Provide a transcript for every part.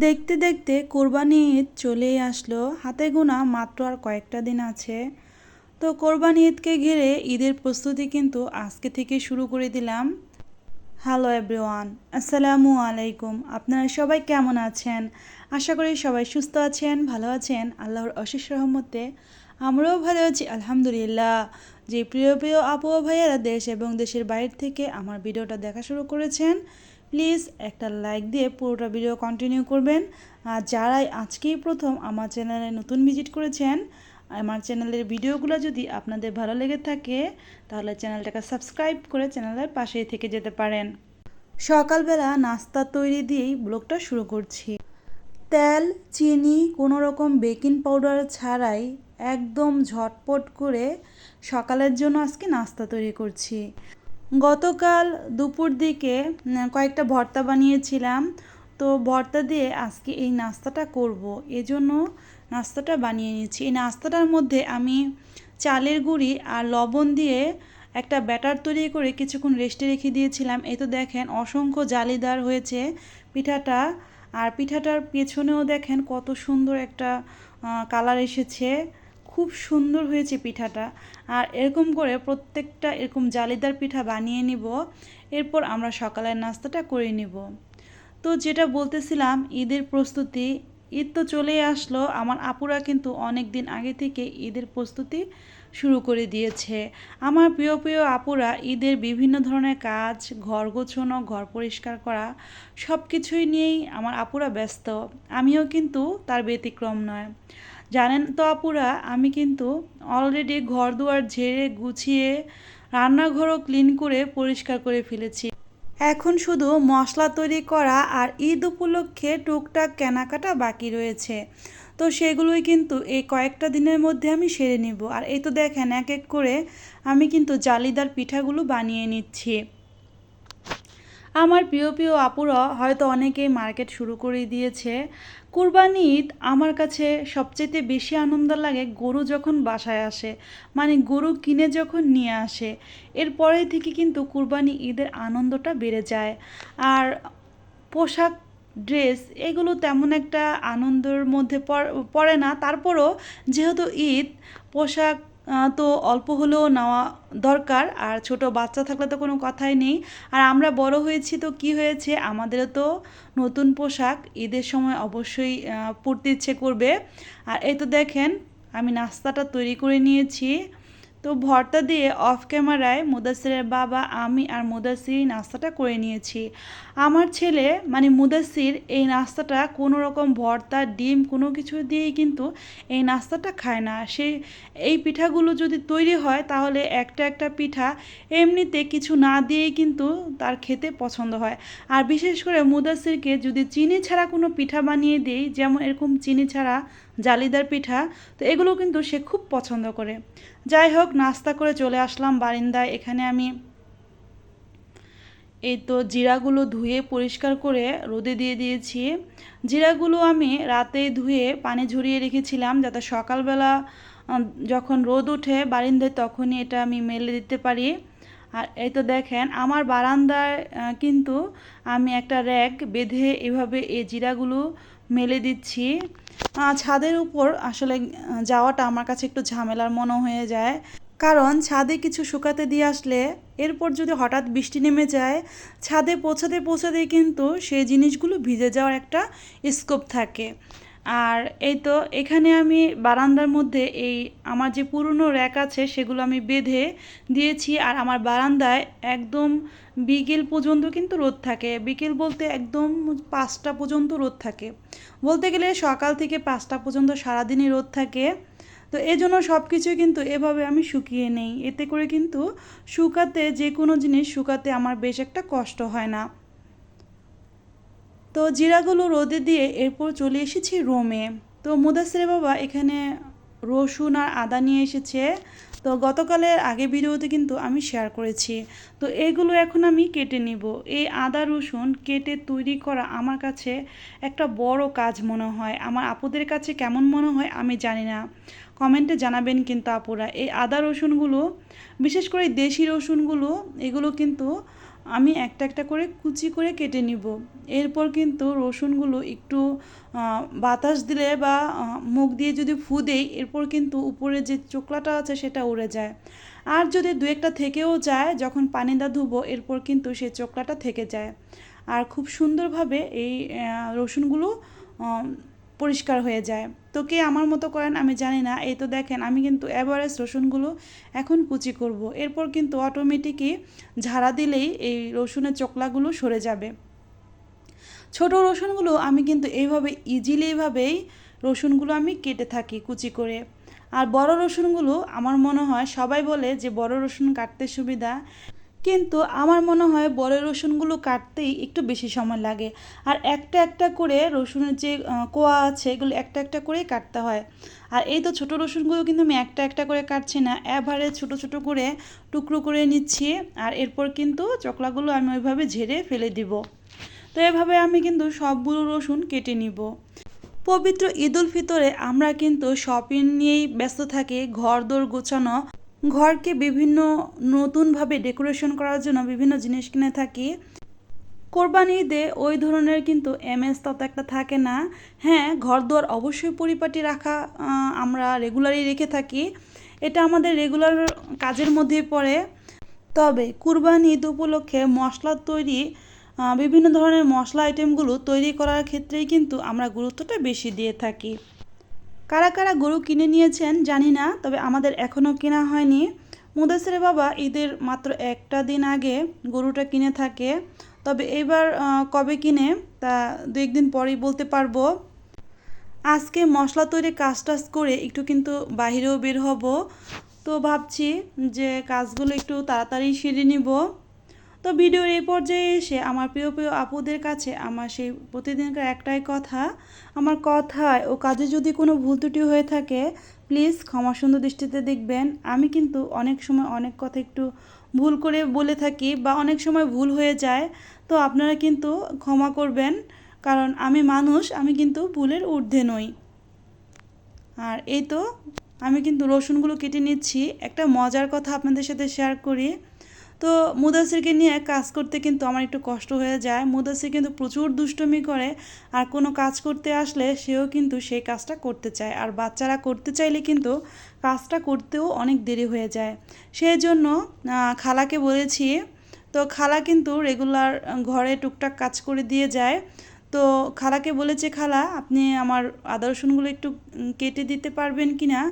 দেখতে দেখতে কোরবানি ঈদ চলেই আসলো, হাতে গোনা মাত্র আর কয়েকটা দিন আছে। তো কোরবানি ঈদকে ঘিরে ঈদের প্রস্তুতি কিন্তু আজকে থেকে শুরু করে দিলাম। হ্যালো এভরিওয়ান, আসসালামু আলাইকুম। আপনারা সবাই কেমন আছেন? আশা করি সবাই সুস্থ আছেন, ভালো আছেন। আল্লাহর অশেষ রহমতে আমরাও ভালো আছি, আলহামদুলিল্লাহ। যে প্রিয় প্রিয় আপু ও ভাইয়ারা দেশ এবং দেশের বাইরে থেকে আমার ভিডিওটা দেখা শুরু করেছেন, প্লিজ একটা লাইক দিয়ে পুরোটা ভিডিও কন্টিনিউ করবেন। আর যারাই আজকেই প্রথম আমার চ্যানেলে নতুন ভিজিট করেছেন, আমার চ্যানেলের ভিডিওগুলো যদি আপনাদের ভালো লেগে থাকে তাহলে চ্যানেলটাকে সাবস্ক্রাইব করে চ্যানেলের পাশেই থেকে যেতে পারেন। সকালবেলা নাস্তা তৈরি দিয়েই ব্লগটা শুরু করছি। তেল, চিনি, কোনো রকম বেকিং পাউডার ছাড়াই একদম ঝটপট করে সকালের জন্য আজকে নাস্তা তৈরি করছি। গতকাল দুপুর দিকে কয়েকটা ভর্তা বানিয়েছিলাম, তো ভর্তা দিয়ে আজকে এই নাস্তাটা করব, এজন্য নাস্তাটা বানিয়ে নিচ্ছি। এই নাস্তাটার মধ্যে আমি চালের গুঁড়ি আর লবণ দিয়ে একটা ব্যাটার তৈরি করে কিছুক্ষণ রেস্টে রেখে দিয়েছিলাম। এই তো দেখেন অসংখ্য জালিদার হয়েছে পিঠাটা, আর পিঠাটার পেছনেও দেখেন কত সুন্দর একটা কালার এসেছে। খুব সুন্দর হয়েছে পিঠাটা। আর এরকম করে প্রত্যেকটা এরকম জালিদার পিঠা বানিয়ে নিব, এরপর আমরা সকালের নাস্তাটা করে নিব। তো যেটা বলতেছিলাম, ঈদের প্রস্তুতি। ঈদ তো চলেই আসলো, আমার আপুরা কিন্তু অনেক দিন আগে থেকে ঈদের প্রস্তুতি শুরু করে দিয়েছে। আমার প্রিয় প্রিয় আপুরা ঈদের বিভিন্ন ধরনের কাজ, ঘর গোছানো, ঘর পরিষ্কার করা, সব কিছুই নিয়েই আমার আপুরা ব্যস্ত। আমিও কিন্তু তার ব্যতিক্রম নয়। জানেন তো আপুরা, আমি কিন্তু অলরেডি ঘর দুয়ার ঝেড়ে গুছিয়ে রান্নাঘরও ক্লিন করে পরিষ্কার করে ফেলেছি। এখন শুধু মশলা তৈরি করা আর ঈদ উপলক্ষে টুকটাক কেনাকাটা বাকি রয়েছে। তো সেগুলোই কিন্তু এই কয়েকটা দিনের মধ্যে আমি সেরে নিব। আর এই তো দেখেন এক এক করে আমি কিন্তু জালিদার পিঠাগুলো বানিয়ে নিচ্ছি। আমার প্রিয় প্রিয় আপুরা হয়তো অনেকেই মার্কেট শুরু করে দিয়েছে। কুরবানি ঈদ আমার কাছে সবচেয়ে বেশি আনন্দ লাগে গরু যখন বাসায় আসে, মানে গরু কিনে যখন নিয়ে আসে, এরপরে থেকে কিন্তু কুরবানি ঈদের আনন্দটা বেড়ে যায়। আর পোশাক, ড্রেস এগুলো তেমন একটা আনন্দের মধ্যে পড়ে না, তারপরও যেহেতু ঈদ, পোশাক তো অল্প হলেও নেওয়া দরকার। আর ছোট বাচ্চা থাকলে তো কোনো কথাই নেই। আর আমরা বড় হয়েছি তো কি হয়েছে, আমাদেরও তো নতুন পোশাক ঈদের সময় অবশ্যই পরতে ইচ্ছে করবে। আর এই তো দেখেন আমি নাস্তাটা তৈরি করে নিয়েছি। তো ভর্তা দিয়ে অফ ক্যামেরায় মুদাসিরের বাবা, আমি আর মুদাসির নাস্তাটা করে নিয়েছি। আমার ছেলে মানে মুদাসির এই নাস্তাটা কোনো রকম ভর্তা, ডিম কোনো কিছু দিয়েই কিন্তু এই নাস্তাটা খায় না। সে এই পিঠাগুলো যদি তৈরি হয় তাহলে একটা একটা পিঠা এমনিতে কিছু না দিয়েই কিন্তু তার খেতে পছন্দ হয়। আর বিশেষ করে মুদাসিরকে যদি চিনি ছাড়া কোনো পিঠা বানিয়ে দিই, যেমন এরকম চিনি ছাড়া জালিদার পিঠা, তো এগুলো কিন্তু সে খুব পছন্দ করে। যাই হোক, নাস্তা করে চলে আসলাম বারিন্দায়। এখানে আমি এই তো জিরাগুলো ধুয়ে পরিষ্কার করে রোদে দিয়ে দিয়েছি। জিরাগুলো আমি রাতেই ধুয়ে পানি ঝরিয়ে রেখেছিলাম, যাতে সকালবেলা যখন রোদ ওঠে বারিন্দায় তখনই এটা আমি মেলে দিতে পারি। আর এই তো দেখেন আমার বারান্দায় কিন্তু আমি একটা র্যাক বেঁধে এভাবে এই জিরাগুলো মেলে দিচ্ছি। ছাদের উপর আসলে যাওয়াটা আমার কাছে একটু ঝামেলার মনে হয়ে যায়, কারণ ছাদে কিছু শুকাতে দিয়ে আসলে এরপর যদি হঠাৎ বৃষ্টি নেমে যায়, ছাদে পৌঁছাতে পৌঁছাতেই কিন্তু সেই জিনিসগুলো ভিজে যাওয়ার একটা স্কোপ থাকে। আর এই তো এখানে আমি বারান্দার মধ্যে এই আমার যে পুরনো র্যাক আছে সেগুলো আমি বেঁধে দিয়েছি। আর আমার বারান্দায় একদম বিকেল পর্যন্ত কিন্তু রোদ থাকে। বিকেল বলতে একদম 5টা পর্যন্ত রোদ থাকে, বলতে গেলে সকাল থেকে 5টা পর্যন্ত সারাদিনই রোদ থাকে। তো এই জন্য সব কিছুই কিন্তু এভাবে আমি শুকিয়ে নেই, এতে করে কিন্তু শুকাতে, যে কোনো জিনিস শুকাতে আমার বেশ একটা কষ্ট হয় না। তো জিরাগুলো রোদে দিয়ে এরপর চলে এসেছি রোমে। তো মুদাসির বাবা এখানে রসুন আর আদা নিয়ে এসেছে। তো গতকালের আগে ভিডিওতে কিন্তু আমি শেয়ার করেছি। তো এইগুলো এখন আমি কেটে নিব। এই আদা রসুন কেটে তৈরি করা আমার কাছে একটা বড় কাজ মনে হয়। আমার আপুদের কাছে কেমন মনে হয় আমি জানি না, কমেন্টে জানাবেন কিন্তু আপুরা। এই আদা রসুনগুলো, বিশেষ করে দেশি রসুনগুলো, এগুলো কিন্তু আমি একটা একটা করে কুচি করে কেটে নিব। এরপর কিন্তু রসুনগুলো একটু বাতাস দিলে বা মুখ দিয়ে যদি ফু দেই, এরপর কিন্তু উপরে যে চোকলাটা আছে সেটা উড়ে যায়। আর যদি দু একটা থেকেও যায়, যখন পানি দা ধুবো এরপর কিন্তু সেই চোকলাটা থেকে যায়। আর খুব সুন্দরভাবে এই রসুনগুলো পরিষ্কার হয়ে যায়। তো কে আমার মতো করেন আমি জানি না। এই তো দেখেন আমি কিন্তু এভারেজ রসুনগুলো এখন কুচি করব। এরপর কিন্তু অটোমেটিকই ঝাড়া দিলেই এই রসুনের চোকলাগুলো সরে যাবে। ছোট রসুনগুলো আমি কিন্তু এইভাবেই রসুনগুলো আমি কেটে থাকি কুচি করে। আর বড় রসুনগুলো আমার মনে হয় সবাই বলে যে বড় রসুন কাটতে সুবিধা, কিন্তু আমার মনে হয় বড় রসুনগুলো কাটতেই একটু বেশি সময় লাগে। আর একটা একটা করে রসুনের যে কোয়া আছে এগুলো একটা একটা করেই কাটতে হয়। আর এই তো ছোটো রসুনগুলো কিন্তু আমি একটা একটা করে কাটছি না, এবারে ছোটো ছোটো করে টুকরো করে নিচ্ছি। আর এরপর কিন্তু চকলাগুলো আমি ওইভাবে ঝেড়ে ফেলে দিব। তো এভাবে আমি কিন্তু সবগুলো রসুন কেটে নিব। পবিত্র ঈদ উল ফিতরে আমরা কিন্তু শপিং নিয়েই ব্যস্ত থাকি, ঘরদোর গোছানো, ঘরকে বিভিন্ন নতুনভাবে ডেকোরেশন করার জন্য বিভিন্ন জিনিস কিনে থাকি। কোরবানি ঈদে ওই ধরনের কিন্তু এমএস তত একটা থাকে না। হ্যাঁ, ঘরদোর অবশ্যই পরিপাটি রাখা আমরা রেগুলারই রেখে থাকি, এটা আমাদের রেগুলার কাজের মধ্যেই পড়ে। তবে কুরবানি ঈদ উপলক্ষে মশলা তৈরি, বিভিন্ন ধরনের মশলা আইটেমগুলো তৈরি করার ক্ষেত্রেই কিন্তু আমরা গুরুত্বটা বেশি দিয়ে থাকি। কারা কারা গরু কিনে নিয়েছেন জানি না, তবে আমাদের এখনও কেনা হয়নি। মুদাসের বাবা ঈদের মাত্র একটা দিন আগে গরুটা কিনে থাকে, তবে এবার কবে কিনে তা দু একদিন পরেই বলতে পারবো। আজকে মশলা তৈরি কাজ টাজ করে একটু কিন্তু বাহিরেও বের হব, তো ভাবছি যে কাজগুলো একটু তাড়াতাড়ি সেরে নিব। তো ভিডিওর এই পর্যায়ে এসে আমার প্রিয় প্রিয় আপুদের কাছে আমার সেই প্রতিদিনকার একটাই কথা, আমার কথায় ও কাজে যদি কোনো ভুল ত্রুটি হয়ে থাকে প্লিজ ক্ষমা সুন্দর দৃষ্টিতে দেখবেন। আমি কিন্তু অনেক সময় অনেক কথা একটু ভুল করে বলে থাকি বা অনেক সময় ভুল হয়ে যায়, তো আপনারা কিন্তু ক্ষমা করবেন, কারণ আমি মানুষ, আমি কিন্তু ভুলের ঊর্ধ্বে নই। আর এই তো আমি কিন্তু রসুনগুলো কেটে নিচ্ছি। একটা মজার কথা আপনাদের সাথে শেয়ার করি। তো মুদাসিরকে নিয়ে কাজ করতে কিন্তু আমার একটু কষ্ট হয়ে যায়। মুদাসির কিন্তু প্রচুর দুষ্টুমি করে, আর কোনো কাজ করতে আসলে সেও কিন্তু সেই কাজটা করতে চায়। আর বাচ্চারা করতে চাইলে কিন্তু কাজটা করতেও অনেক দেরি হয়ে যায়। সেই জন্য খালাকে বলেছি, তো খালা কিন্তু রেগুলার ঘরে টুকটাক কাজ করে দিয়ে যায়। তো খালাকে বলেছে, খালা আপনি আমার আদা রসুনগুলো একটু কেটে দিতে পারবেন কি না।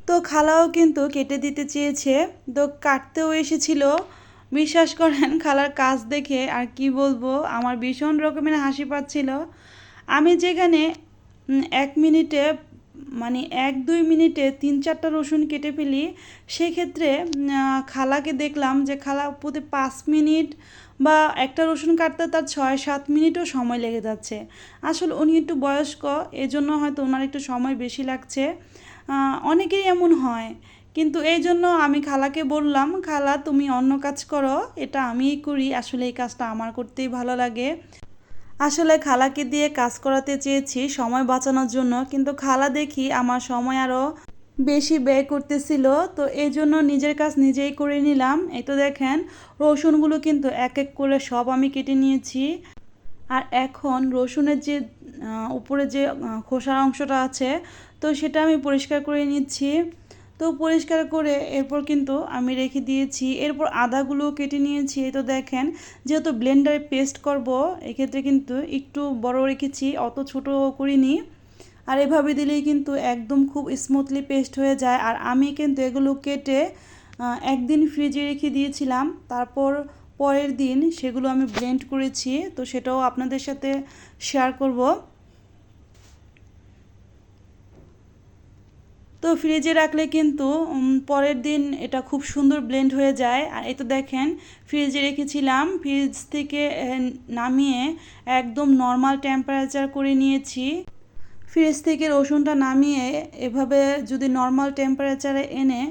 তো খালাও কিন্তু কেটে দিতে চেয়েছে, তো কাটতেও এসেছিল। বিশ্বাস করেন খালার কাজ দেখে আর কি বলবো, আমার ভীষণ রকমের হাসি পাচ্ছিল। আমি যেখানে 1 মিনিটে মানে 1-2 মিনিটে 3-4টা রসুন কেটে ফেলি, সেক্ষেত্রে খালাকে দেখলাম যে খালা প্রতি 5 মিনিট বা একটা রসুন কাটতে তার 6-7 মিনিটও সময় লেগে যাচ্ছে। আসলে উনি একটু বয়স্ক, এজন্য হয়তো ওনার একটু সময় বেশি লাগছে। অনেকেরই এমন হয়, কিন্তু এই জন্য আমি খালাকে বললাম, খালা তুমি অন্য কাজ করো, এটা আমিই করি, আসলে এই কাজটা আমার করতেই ভালো লাগে। আসলে খালাকে দিয়ে কাজ করাতে চেয়েছি সময় বাঁচানোর জন্য, কিন্তু খালা দেখি আমার সময় আরও বেশি ব্যয় করতেছিল, তো এই জন্য নিজের কাজ নিজেই করে নিলাম। এই তো দেখেন রসুনগুলো কিন্তু এক এক করে সব আমি কেটে নিয়েছি। আর এখন রসুনের যে উপরে যে খোসার অংশটা আছে, তো সেটা আমি পরিষ্কার করে নিচ্ছি। তো পরিষ্কার করে এরপর কিন্তু আমি রেখে দিয়েছি। এরপর আদাগুলো কেটে নিয়েছি। তো দেখেন, যেহেতু ব্লেন্ডারে পেস্ট করব, এক্ষেত্রে কিন্তু একটু বড় রেখেছি, অত ছোট করিনি। আর এভাবে দিলেই কিন্তু একদম খুব স্মুথলি পেস্ট হয়ে যায়। আর আমি কিন্তু এগুলো কেটে একদিন ফ্রিজে রেখে দিয়েছিলাম, তারপর পরের দিন সেগুলো আমি ব্লেন্ড করেছি, তো সেটাও আপনাদের সাথে শেয়ার করব। তো ফ্রিজে রাখলে কিন্তু পরের দিন এটা খুব সুন্দর ব্লেন্ড হয়ে যায়। আর এই তো দেখেন ফ্রিজে রেখেছিলাম, ফ্রিজ থেকে নামিয়ে একদম নর্মাল টেম্পারেচার করে নিয়েছি। ফ্রিজ থেকে রসুনটা নামিয়ে এভাবে যদি নর্মাল টেম্পারেচারে এনে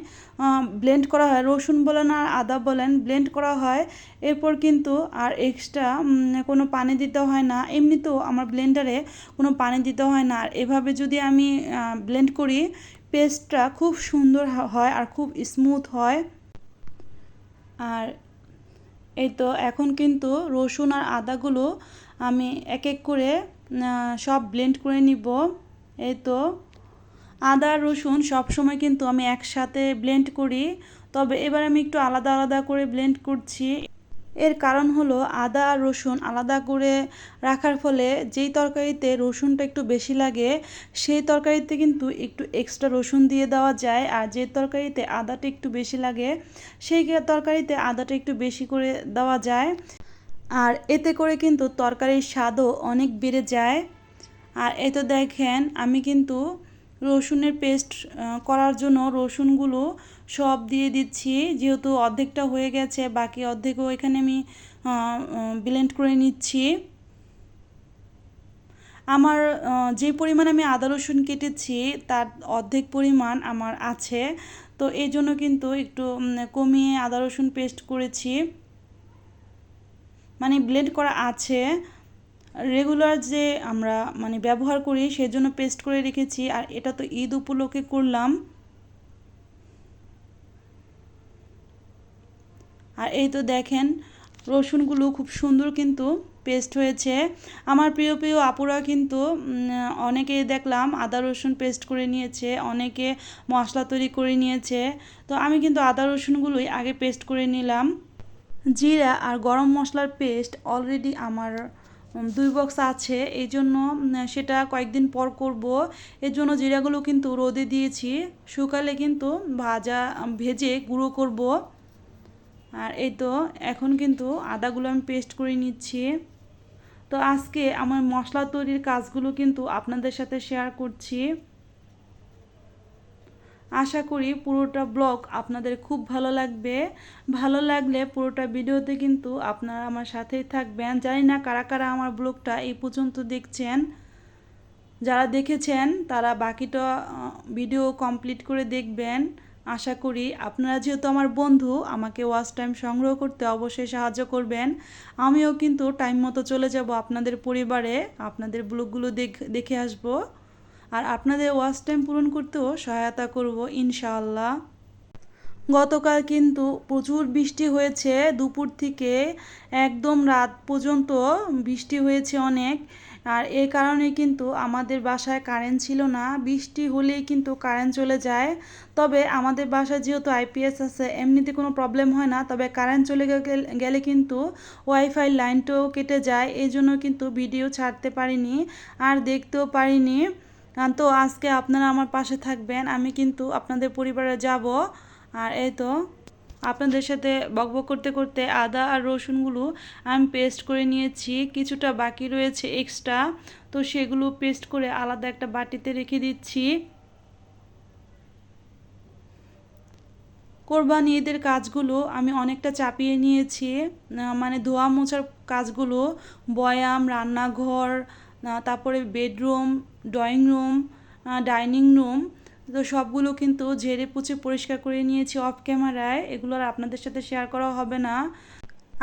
ব্লেন্ড করা হয়, রসুন বলেন আর আদা বলেন ব্লেন্ড করা হয়, এরপর কিন্তু আর এক্সট্রা কোনো পানি দিতে হয় না। এমনিতেও আমার ব্লেন্ডারে কোনো পানি দিতে হয় না। আর এভাবে যদি আমি ব্লেন্ড করি, পেস্টটা খুব সুন্দর হয় আর খুব স্মুথ হয়। আর এই তো এখন কিন্তু রসুন আর আদাগুলো আমি এক এক করে সব ব্লেন্ড করে নিব। এই তো আদা আর রসুন সবসময় কিন্তু আমি একসাথে ব্লেন্ড করি, তবে এবার আমি একটু আলাদা আলাদা করে ব্লেন্ড করছি। এর কারণ হলো আদা আর রসুন আলাদা করে রাখার ফলে যেই তরকারিতে রসুনটা একটু বেশি লাগে সেই তরকারিতে কিন্তু একটু এক্সট্রা রসুন দিয়ে দেওয়া যায়, আর যে তরকারিতে আদাটা একটু বেশি লাগে সেই তরকারিতে আদাটা একটু বেশি করে দেওয়া যায়। আর এতে করে কিন্তু তরকারির স্বাদও অনেক বেড়ে যায়। আর এই তো দেখেন আমি কিন্তু রসুনের পেস্ট করার জন্য রসুনগুলো সব দিয়ে দিচ্ছি, যেহেতু অর্ধেকটা হয়ে গেছে বাকি অর্ধেকও এখানে আমি ব্লেন্ড করে নিচ্ছি। আমার যে পরিমাণ আমি আদা রসুন কেটেছি তার অর্ধেক পরিমাণ আমার আছে, তো এই জন্য কিন্তু একটু কমিয়ে আদা রসুন পেস্ট করেছি, মানে ব্লেন্ড করা আছে। রেগুলার যে আমরা মানে ব্যবহার করি সেজন্য পেস্ট করে রেখেছি, আর এটা তো ঈদ উপলক্ষে করলাম। আর এই তো দেখেন রসুনগুলো খুব সুন্দর কিন্তু পেস্ট হয়েছে। আমার প্রিয় প্রিয় আপুরা কিন্তু অনেকে দেখলাম আদা রসুন পেস্ট করে নিয়েছে, অনেকে মশলা তৈরি করে নিয়েছে। তো আমি কিন্তু আদা রসুনগুলোই আগে পেস্ট করে নিলাম। জিরা আর গরম মশলার পেস্ট অলরেডি আমার 2 বক্স আছে, এই জন্য সেটা কয়েকদিন পর করব। এর জন্য জিরাগুলো কিন্তু রোদে দিয়েছি, শুকালে কিন্তু ভেজে গুঁড়ো করব। আর এই তো এখন কিন্তু আদাগুলো আমি পেস্ট করে নিচ্ছি। তো আজকে আমার মশলা তৈরির কাজগুলো কিন্তু আপনাদের সাথে শেয়ার করছি। আশা করি পুরোটা ব্লগ আপনাদের খুব ভালো লাগবে। ভালো লাগলে পুরোটা ভিডিওতে কিন্তু আপনারা আমার সাথেই থাকবেন। জানি না কারা কারা আমার ব্লগটা এই পর্যন্ত দেখছেন। যারা দেখেছেন তারা বাকিটা ভিডিও কমপ্লিট করে দেখবেন। আশা করি আপনারা যেহেতু আমার বন্ধু আমাকে ওয়াচ টাইম সংগ্রহ করতে অবশ্যই সাহায্য করবেন। আমিও কিন্তু টাইম মতো চলে যাব আপনাদের পরিবারে, আপনাদের ব্লগগুলো দেখে আসব, আর আপনাদের ওয়াচ টাইম পূরণ করতেও সহায়তা করব ইনশাআল্লাহ। গতকাল কিন্তু প্রচুর বৃষ্টি হয়েছে, দুপুর থেকে একদম রাত পর্যন্ত বৃষ্টি হয়েছে অনেক। আর এই কারণে কিন্তু আমাদের বাসায় কারেন্ট ছিল না, বৃষ্টি হলেই কিন্তু কারেন্ট চলে যায়। তবে আমাদের বাসায় যেহেতু আইপিএস আছে এমনিতে কোনো প্রবলেম হয় না, তবে কারেন্ট চলে গেলে কিন্তু ওয়াইফাই লাইনটাও কেটে যায়, এই জন্য কিন্তু ভিডিও ছাড়তে পারিনি আর দেখতেও পারিনি। তো আজকে আপনারা আমার পাশে থাকবেন, আমি কিন্তু আপনাদের পরিবারে যাব। আর এই তো আপনাদের সাথে বকবক করতে করতে আদা আর রসুনগুলো আমি পেস্ট করে নিয়েছি, কিছুটা বাকি রয়েছে এক্সট্রা, তো সেগুলো পেস্ট করে আলাদা একটা বাটিতে রেখে দিচ্ছি। কোরবানি ঈদের কাজগুলো আমি অনেকটা চাপিয়ে নিয়েছি, মানে ধোয়া মোছার কাজগুলো, বয়াম, রান্নাঘর, তারপরে bedroom, drawing room, dining room, তো সবগুলো কিন্তু ঝেড়ে পুছে পরিষ্কার করে নিয়েছি অফ ক্যামেরায়, এগুলো আর আপনাদের সাথে শেয়ার করা হবে না।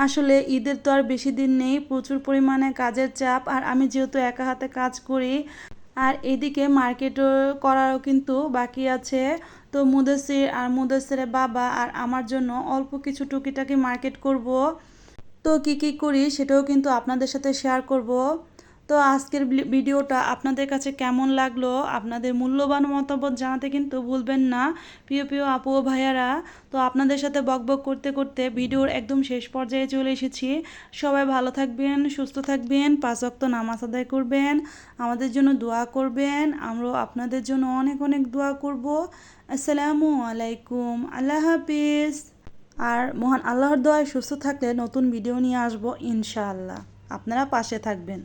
আসলে ঈদের তো আর বেশি দিন নেই, প্রচুর পরিমাণে কাজের চাপ, আর আমি যেহেতু একা হাতে কাজ করি আর এদিকে মার্কেটও করারও কিন্তু বাকি আছে। তো মুদাসির আর মুদাসিরের বাবা আর আমার জন্য অল্প কিছু টুকিটাকি মার্কেট করব। তো কি করি সেটাও কিন্তু আপনাদের সাথে শেয়ার করব। তো আজকের ভিডিওটা আপনাদের কাছে কেমন লাগলো, আপনাদের মূল্যবান মতামত জানাতে কিন্তু ভুলবেন না প্রিয় প্রিয় আপু ও ভাইয়ারা। তো আপনাদের সাথে বকবক করতে করতে ভিডিওর একদম শেষ পর্যায়ে চলে এসেছি। সবাই ভালো থাকবেন, সুস্থ থাকবেন, 5 ওয়াক্ত নামাজ আদায় করবেন, আমাদের জন্য দোয়া করবেন, আমরাও আপনাদের জন্য অনেক অনেক দোয়া করব। আসসালামু আলাইকুম, আল্লাহ হাফিজ। আর মহান আল্লাহর দোয়ায় সুস্থ থাকলে নতুন ভিডিও নিয়ে আসবো ইনশাআল্লাহ। আপনারা পাশে থাকবেন।